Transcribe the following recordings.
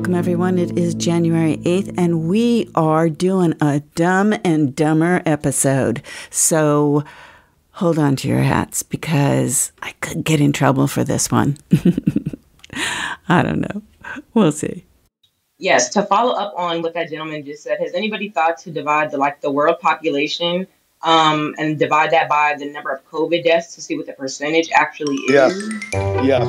Welcome, everyone. It is January 8th, and we are doing a Dumb and Dumber episode. So hold on to your hats, because I could get in trouble for this one. I don't know. We'll see. Yes, to follow up on what that gentleman just said, has anybody thought to divide the world population and divide that by the number of COVID deaths to see what the percentage actually is? Yes.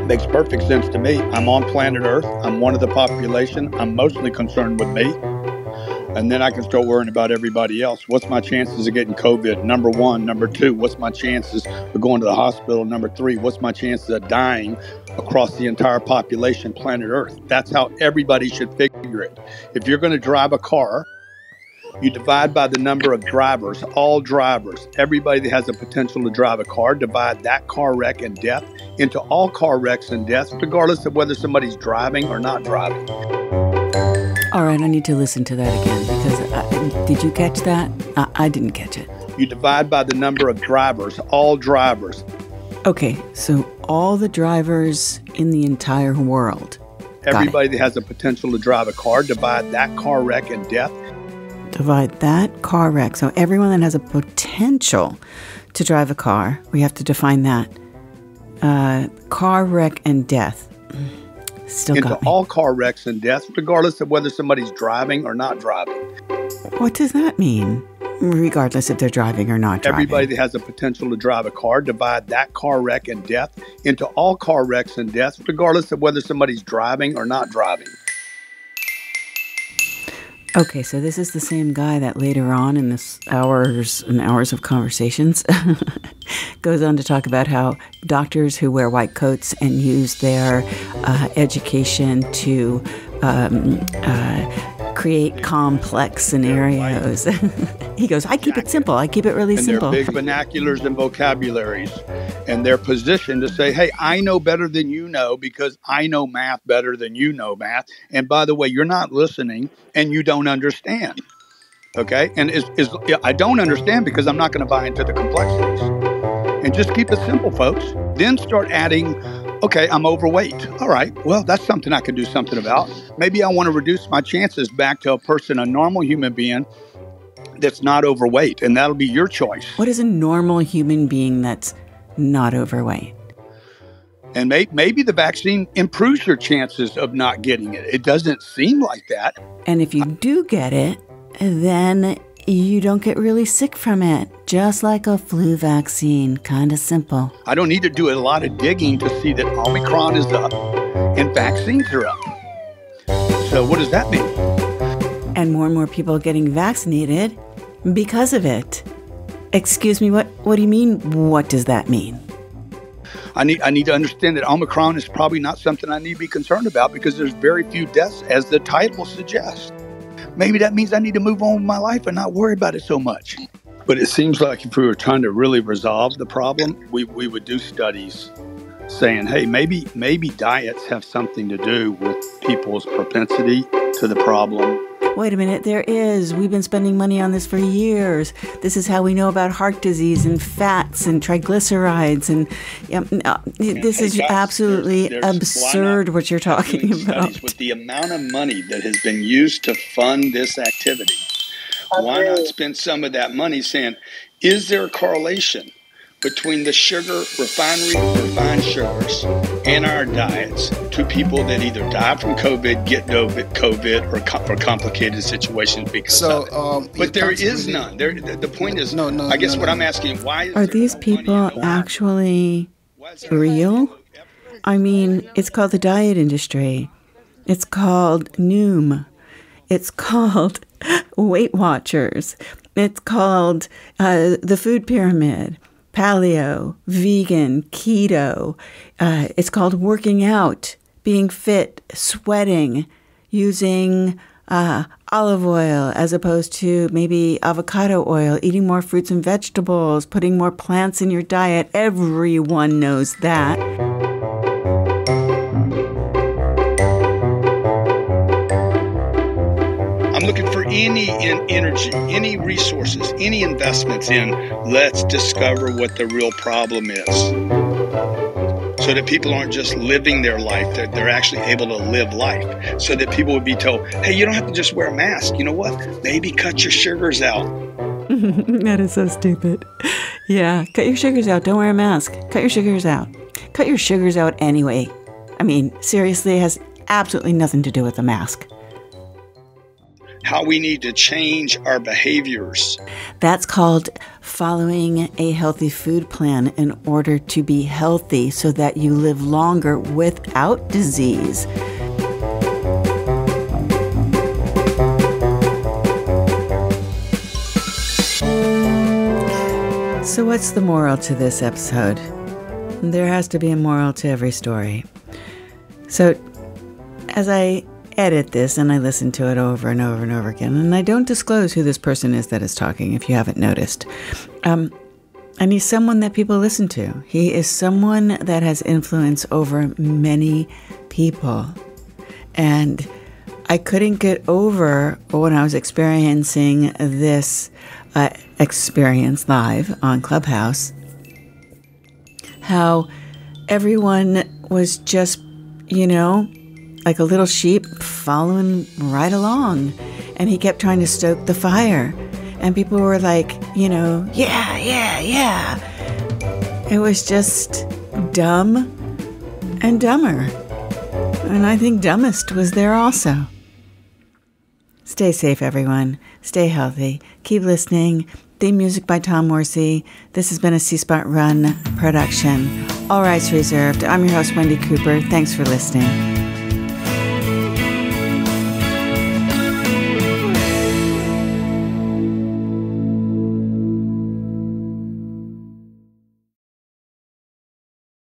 Makes perfect sense to me. I'm on planet Earth. I'm one of the population. I'm mostly concerned with me. And then I can start worrying about everybody else. What's my chances of getting COVID? Number one. Number two, what's my chances of going to the hospital? Number three, what's my chances of dying across the entire population, planet Earth? That's how everybody should figure it. If you're going to drive a car, you divide by the number of drivers, all drivers, everybody that has the potential to drive a car, divide that car wreck and death into all car wrecks and deaths, regardless of whether somebody's driving or not driving. All right, I need to listen to that again, because did you catch that? I didn't catch it. You divide by the number of drivers, all drivers. Okay, so all the drivers in the entire world. Everybody that has the potential to drive a car, divide that car wreck and death. Divide that car wreck. So everyone that has a potential to drive a car, we have to define that. Car wreck and death. Still into got me. All car wrecks and deaths, regardless of whether somebody's driving or not driving. What does that mean? Regardless if they're driving or not driving. Everybody that has the potential to drive a car, divide that car wreck and death into all car wrecks and deaths, regardless of whether somebody's driving or not driving. Okay, so this is the same guy that later on in this hours and hours of conversations goes on to talk about how doctors who wear white coats and use their education to create complex scenarios. He goes, I keep it simple. I keep it really simple. And they're big vernaculars and vocabularies. And they're positioned to say, hey, I know better than you know because I know math better than you know math. And by the way, you're not listening and you don't understand. Okay? And I don't understand because I'm not going to buy into the complexities. And just keep it simple, folks. Then start adding, okay, I'm overweight. All right, well, that's something I can do something about. Maybe I want to reduce my chances back to a normal human being that's not overweight. And that'll be your choice. What is a normal human being that's not overweight? And maybe the vaccine improves your chances of not getting it. It doesn't seem like that. And if you do get it, then you don't get really sick from it. Just like a flu vaccine. Kind of simple. I don't need to do a lot of digging to see that Omicron is up and vaccines are up. So what does that mean? And more people getting vaccinated because of it. Excuse me, what do you mean? What does that mean? I need to understand that Omicron is probably not something I need to be concerned about because there's very few deaths, as the title suggests. Maybe that means I need to move on with my life and not worry about it so much. But it seems like if we were trying to really resolve the problem, we would do studies saying, hey, maybe diets have something to do with people's propensity to the problem. Wait a minute, there is. We've been spending money on this for years. This is how we know about heart disease and fats and triglycerides. And this is absolutely absurd what you're talking about. With the amount of money that has been used to fund this activity, why not spend some of that money saying, is there a correlation between the refined sugars in our diets to people that either die from COVID, get COVID, or for complicated situations because of it. But there is none. The point is, I guess what I'm asking, why is are these people actually real? I mean, it's called the diet industry. It's called Noom. It's called Weight Watchers. It's called the food pyramid. Paleo, vegan, keto. It's called working out, being fit, sweating, using olive oil as opposed to maybe avocado oil, eating more fruits and vegetables, putting more plants in your diet. Everyone knows that. I'm looking for any energy, any resources, any investments in let's discover what the real problem is. so that people aren't just living their life, that they're actually able to live life, so that people would be told, hey, you don't have to just wear a mask. You know what? Maybe cut your sugars out. That is so stupid. Yeah, cut your sugars out. Don't wear a mask. Cut your sugars out. Cut your sugars out anyway. I mean, seriously, it has absolutely nothing to do with the mask. How we need to change our behaviors. That's called following a healthy food plan in order to be healthy so that you live longer without disease. So what's the moral to this episode? There has to be a moral to every story. So as I edit this and I listen to it over and over and over again, and I don't disclose who this person is that is talking, if you haven't noticed. And he's someone that people listen to. He is someone that has influence over many people. And I couldn't get over when I was experiencing this experience live on Clubhouse, how everyone was just, like a little sheep following right along. And he kept trying to stoke the fire. And people were like, yeah. It was just dumb and dumber. And I think dumbest was there also. Stay safe, everyone. Stay healthy. Keep listening. Theme music by Tom Morsey. This has been a C-Spot Run production. All rights reserved. I'm your host, WendiCooper. Thanks for listening.